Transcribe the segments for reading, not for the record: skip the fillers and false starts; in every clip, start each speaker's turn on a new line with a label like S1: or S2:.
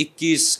S1: 21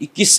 S1: 21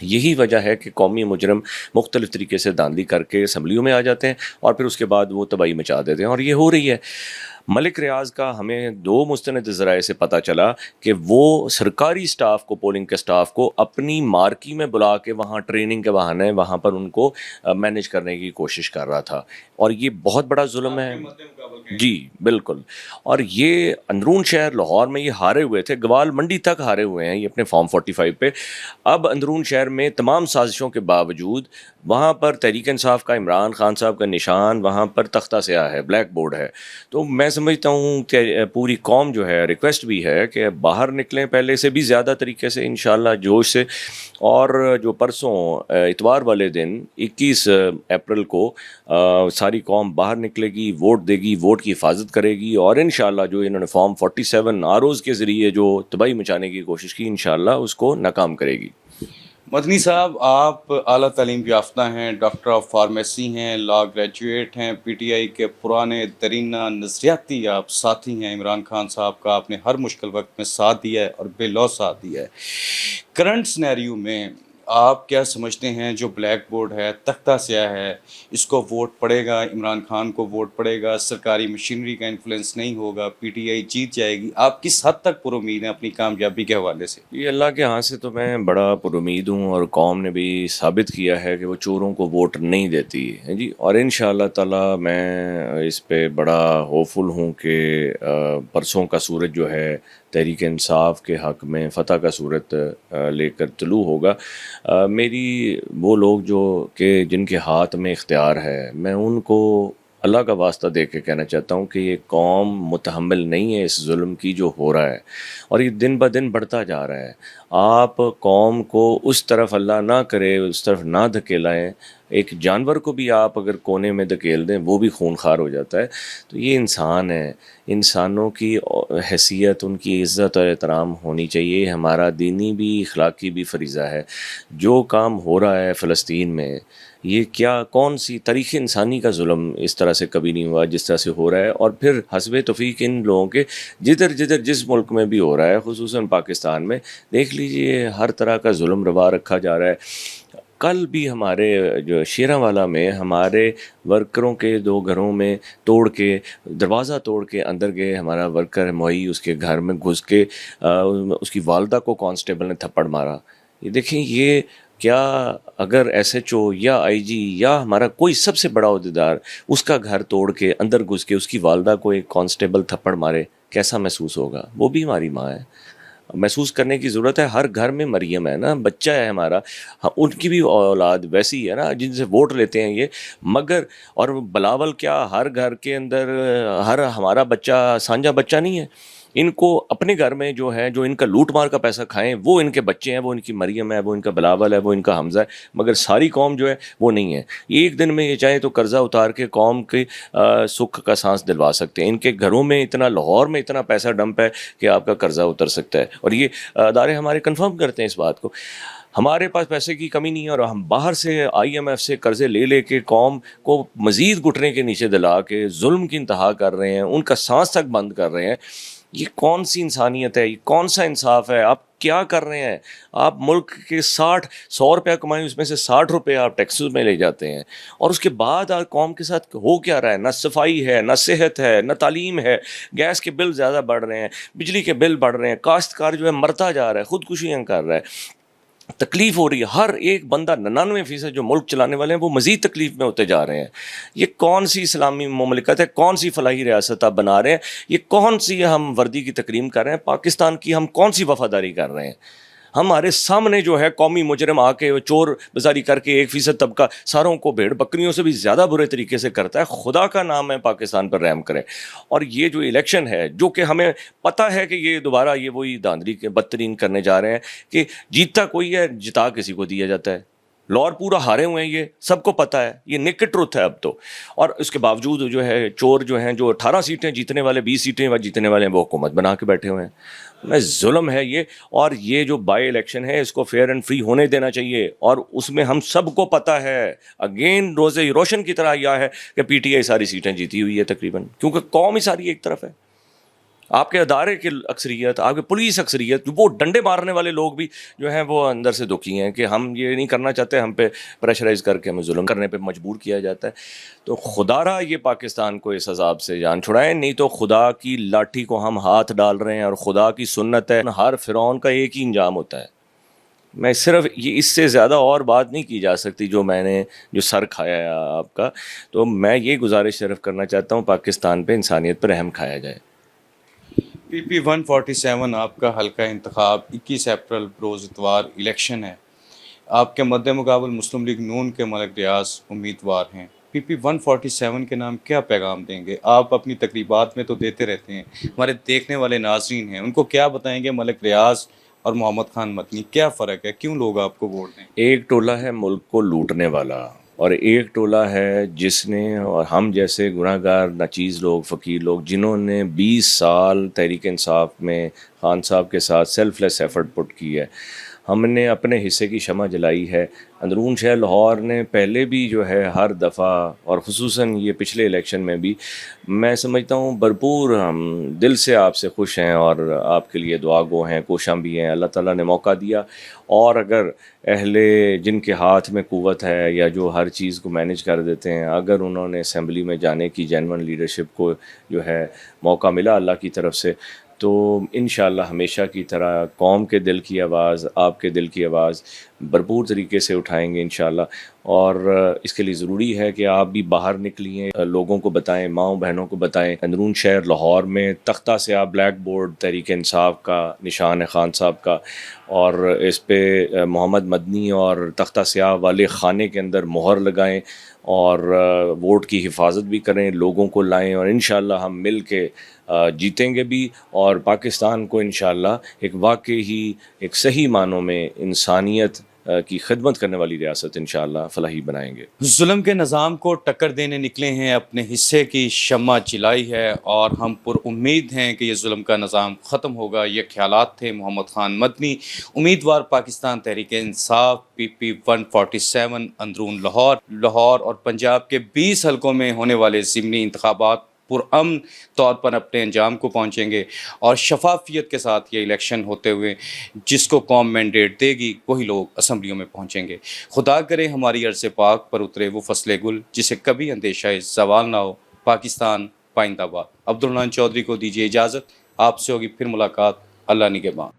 S2: یہی وجہ ہے کہ قومی مجرم مختلف طریقے سے دھاندلی کر کے اسمبلیوں میں آ جاتے ہیں اور پھر اس کے بعد وہ تباہی مچا دیتے ہیں، اور یہ ہو رہی ہے۔ ملک ریاض کا ہمیں 2 مستند ذرائع سے پتہ چلا کہ وہ سرکاری سٹاف کو، پولنگ کے سٹاف کو اپنی مارکی میں بلا کے وہاں ٹریننگ کے بہانے وہاں پر ان کو مینیج کرنے کی کوشش کر رہا تھا، اور یہ بہت بڑا ظلم ہے۔ جی بالکل، اور یہ اندرون شہر لاہور میں یہ ہارے ہوئے تھے، گوال منڈی تک ہارے ہوئے ہیں یہ اپنے فارم 45 پہ۔ اب اندرون شہر میں تمام سازشوں کے باوجود وہاں پر تحریک انصاف کا عمران خان صاحب کا نشان وہاں پر تختہ سیاہ ہے، بلیک بورڈ ہے۔ تو میں سمجھتا ہوں کہ پوری قوم جو ہے، ریکویسٹ بھی ہے کہ باہر نکلیں پہلے سے بھی زیادہ طریقے سے انشاءاللہ جوش سے، اور جو پرسوں اتوار والے دن 21 اپریل کو ساری قوم باہر نکلے گی، ووٹ دے گی، ووٹ کی حفاظت کرے گی، اور انشاءاللہ جو انہوں نے فارم 47 آروز کے ذریعے جو تباہی مچانے کی کوشش کی انشاءاللہ اس کو ناکام کرے گی۔
S1: مدنی صاحب، آپ اعلیٰ تعلیم یافتہ ہیں، ڈاکٹر آف فارمیسی ہیں، لا گریجویٹ ہیں، پی ٹی آئی کے پرانے ترینہ نظریاتی آپ ساتھی ہیں۔ عمران خان صاحب کا آپ نے ہر مشکل وقت میں ساتھ دیا ہے اور بے لوث ساتھ دیا ہے۔ کرنٹ سنیریو میں آپ کیا سمجھتے ہیں، جو بلیک بورڈ ہے، تختہ سیاہ ہے، اس کو ووٹ پڑے گا، عمران خان کو ووٹ پڑے گا، سرکاری مشینری کا انفلوئنس نہیں ہوگا، پی ٹی آئی جیت جائے گی؟ آپ کس حد تک پر امید ہیں اپنی کامیابی کے حوالے سے؟
S2: یہ اللہ کے ہاں سے تو میں بڑا پر امید ہوں، اور قوم نے بھی ثابت کیا ہے کہ وہ چوروں کو ووٹ نہیں دیتی ہے جی، اور انشاءاللہ تعالی میں اس پہ بڑا ہوپ فل ہوں کہ پرسوں کا سورج جو ہے تحریک انصاف کے حق میں فتح کا صورت لے کر طلوع ہوگا۔ میری وہ لوگ جو کہ جن کے ہاتھ میں اختیار ہے، میں ان کو اللہ کا واسطہ دے کے کہنا چاہتا ہوں کہ یہ قوم متحمل نہیں ہے اس ظلم کی جو ہو رہا ہے، اور یہ دن بہ دن بڑھتا جا رہا ہے۔ آپ قوم کو اس طرف اللہ نہ کرے اس طرف نہ دھکیلائیں، ایک جانور کو بھی آپ اگر کونے میں دھکیل دیں وہ بھی خون خوار ہو جاتا ہے۔ تو یہ انسان ہے، انسانوں کی حیثیت، ان کی عزت اور احترام ہونی چاہیے، ہمارا دینی بھی اخلاقی بھی فریضہ ہے۔ جو کام ہو رہا ہے فلسطین میں، یہ کیا کون سی تاریخ انسانی کا ظلم اس طرح سے کبھی نہیں ہوا جس طرح سے ہو رہا ہے، اور پھر حسب توفیق ان لوگوں کے جدھر جدھر جس ملک میں بھی ہو رہا ہے، خصوصاً پاکستان میں دیکھ لیجئے ہر طرح کا ظلم روا رکھا جا رہا ہے۔ کل بھی ہمارے جو شیراں والا میں ہمارے ورکروں کے 2 گھروں میں توڑ کے، دروازہ توڑ کے اندر گئے، ہمارا ورکر معی اس کے گھر میں گھس کے اس کی والدہ کو کانسٹیبل نے تھپڑ مارا۔ یہ دیکھیں، یہ کیا اگر ایس ایچ او یا آئی جی یا ہمارا کوئی سب سے بڑا عہدیدار اس کا گھر توڑ کے اندر گھس کے اس کی والدہ کو ایک کانسٹیبل تھپڑ مارے، کیسا محسوس ہوگا؟ وہ بھی ہماری ماں ہے، محسوس کرنے کی ضرورت ہے۔ ہر گھر میں مریم ہے نا، بچہ ہے ہمارا، ان کی بھی اولاد ویسی ہے نا جن سے ووٹ لیتے ہیں یہ، مگر اور بلاول کیا ہر گھر کے اندر ہر ہمارا بچہ سانجا بچہ نہیں ہے؟ ان کو اپنے گھر میں جو ہے، جو ان کا لوٹ مار کا پیسہ کھائیں، وہ ان کے بچے ہیں، وہ ان کی مریم ہے، وہ ان کا بلاول ہے، وہ ان کا حمزہ ہے، مگر ساری قوم جو ہے وہ نہیں ہے۔ ایک دن میں یہ چاہے تو قرضہ اتار کے قوم کے سکھ کا سانس دلوا سکتے ہیں۔ ان کے گھروں میں اتنا، لاہور میں اتنا پیسہ ڈمپ ہے کہ آپ کا قرضہ اتر سکتا ہے، اور یہ ادارے ہمارے کنفرم کرتے ہیں اس بات کو۔ ہمارے پاس پیسے کی کمی نہیں ہے، اور ہم باہر سے آئی ایم ایف سے قرضے لے لے کے قوم کو مزید گھٹنے کے نیچے دلا کے ظلم کی انتہا کر رہے ہیں، ان کا سانس تک بند کر رہے ہیں۔ یہ کون سی انسانیت ہے؟ یہ کون سا انصاف ہے؟ آپ کیا کر رہے ہیں؟ آپ ملک کے 100 روپیہ کمائیں، اس میں سے 60 روپے آپ ٹیکسز میں لے جاتے ہیں، اور اس کے بعد قوم کے ساتھ ہو کیا رہا ہے؟ نہ صفائی ہے، نہ صحت ہے، نہ تعلیم ہے، گیس کے بل زیادہ بڑھ رہے ہیں، بجلی کے بل بڑھ رہے ہیں، کاشتکار جو ہے مرتا جا رہا ہے، خودکشیاں کر رہا ہے، تکلیف ہو رہی ہے۔ ہر ایک بندہ، 99% جو ملک چلانے والے ہیں وہ مزید تکلیف میں ہوتے جا رہے ہیں۔ یہ کون سی اسلامی مملکت ہے؟ کون سی فلاحی ریاست آپ بنا رہے ہیں؟ یہ کون سی ہم وردی کی تکریم کر رہے ہیں؟ پاکستان کی ہم کون سی وفاداری کر رہے ہیں؟ ہمارے سامنے جو ہے قومی مجرم آ کے چور بزاری کر کے 1% طبقہ ساروں کو بھیڑ بکریوں سے بھی زیادہ برے طریقے سے کرتا ہے۔ خدا کا نام ہے پاکستان پر رحم کرے۔ اور یہ جو الیکشن ہے، جو کہ ہمیں پتہ ہے کہ یہ دوبارہ یہ وہی دھاندلی کے بدترین کرنے جا رہے ہیں کہ جیتتا کوئی ہے، جتا کسی کو دیا جاتا ہے۔ لاہور پورا ہارے ہوئے ہیں، یہ سب کو پتہ ہے، یہ نیکڈ ٹروتھ ہے اب تو۔ اور اس کے باوجود جو ہے چور جو ہیں، جو 18 سیٹیں جیتنے والے، 20 سیٹیں جیتنے والے ہیں، وہ حکومت بنا کے بیٹھے ہوئے ہیں۔ میں ظلم ہے یہ، اور یہ جو بائی الیکشن ہے اس کو فیئر اینڈ فری ہونے دینا چاہیے، اور اس میں ہم سب کو پتہ ہے، اگین روز روشن کی طرح یہ ہے کہ پی ٹی آئی ساری سیٹیں جیتی ہوئی ہے تقریباً، کیونکہ قوم ہی ساری ایک طرف ہے۔ آپ کے ادارے کی اکثریت، آپ کے پولیس اکثریت، وہ ڈنڈے مارنے والے لوگ بھی جو ہیں وہ اندر سے دکھی ہیں کہ ہم یہ نہیں کرنا چاہتے، ہم پہ پریشرائز کر کے ہمیں ظلم کرنے پہ مجبور کیا جاتا ہے. تو خدا را یہ پاکستان کو اس عذاب سے جان چھڑائیں، نہیں تو خدا کی لاٹھی کو ہم ہاتھ ڈال رہے ہیں. اور خدا کی سنت ہے، ہر فرعون کا ایک ہی انجام ہوتا ہے. میں صرف یہ اس سے زیادہ اور بات نہیں کی جا سکتی جو میں نے جو سر کھایا ہے آپ کا. تو میں یہ گزارش صرف کرنا چاہتا ہوں، پاکستان پہ انسانیت پر رحم کھایا جائے.
S1: پی پی 147 آپ کا حلقہ انتخاب 21 اپریل روز اتوار الیکشن ہے. آپ کے مد مقابل مسلم لیگ نون کے ملک ریاض امیدوار ہیں. پی پی 147 کے نام کیا پیغام دیں گے؟ آپ اپنی تقریبات میں تو دیتے رہتے ہیں، ہمارے دیکھنے والے ناظرین ہیں، ان کو کیا بتائیں گے ملک ریاض اور محمد خان مدنی کیا فرق ہے، کیوں لوگ آپ کو ووٹ دیں؟
S2: ایک ٹولہ ہے ملک کو لوٹنے والا، اور ایک ٹولہ ہے جس نے اور ہم جیسے گناہ گار ناچیز لوگ، فقیر لوگ، جنہوں نے 20 سال تحریک انصاف میں خان صاحب کے ساتھ سیلف لیس ایفرٹ پٹ کی ہے. ہم نے اپنے حصے کی شمع جلائی ہے. اندرون شہر لاہور نے پہلے بھی جو ہے ہر دفعہ، اور خصوصاً یہ پچھلے الیکشن میں بھی، میں سمجھتا ہوں بھرپور ہم دل سے آپ سے خوش ہیں اور آپ کے لیے دعا گو ہیں، کوشاں بھی ہیں. اللہ تعالیٰ نے موقع دیا، اور اگر اہل جن کے ہاتھ میں قوت ہے یا جو ہر چیز کو مینیج کر دیتے ہیں، اگر انہوں نے اسمبلی میں جانے کی جینون لیڈرشپ کو جو ہے موقع ملا اللہ کی طرف سے، تو انشاءاللہ ہمیشہ کی طرح قوم کے دل کی آواز، آپ کے دل کی آواز بھرپور طریقے سے اٹھائیں گے انشاءاللہ. اور اس کے لیے ضروری ہے کہ آپ بھی باہر نکلیے، لوگوں کو بتائیں، ماؤں بہنوں کو بتائیں. اندرون شہر لاہور میں تختہ سیاہ بلیک بورڈ تحریک انصاف کا نشان ہے خان صاحب کا، اور اس پہ محمد مدنی اور تختہ سیاہ والے خانے کے اندر مہر لگائیں، اور ووٹ کی حفاظت بھی کریں، لوگوں کو لائیں، اور انشاءاللہ ہم مل کے جیتیں گے بھی، اور پاکستان کو انشاءاللہ ایک واقعی ہی ایک صحیح معنوں میں انسانیت کی خدمت کرنے والی ریاست انشاءاللہ فلاحی بنائیں گے.
S1: ظلم کے نظام کو ٹکر دینے نکلے ہیں، اپنے حصے کی شمع جلائی ہے، اور ہم پر امید ہیں کہ یہ ظلم کا نظام ختم ہوگا. یہ خیالات تھے محمد خان مدنی، امیدوار پاکستان تحریک انصاف پی پی 147 اندرون لاہور اور پنجاب کے 20 حلقوں میں ہونے والے ضمنی انتخابات پرامن طور پر اپنے انجام کو پہنچیں گے، اور شفافیت کے ساتھ یہ الیکشن ہوتے ہوئے جس کو قوم مینڈیٹ دے گی وہی لوگ اسمبلیوں میں پہنچیں گے. خدا کرے ہماری عرض پاک پر اترے وہ فصل گل جسے کبھی اندیشہ زوال نہ ہو. پاکستان پائندہ باد. عبدالحنان چودھری کو دیجیے اجازت، آپ سے ہوگی پھر ملاقات. اللہ نگہبان.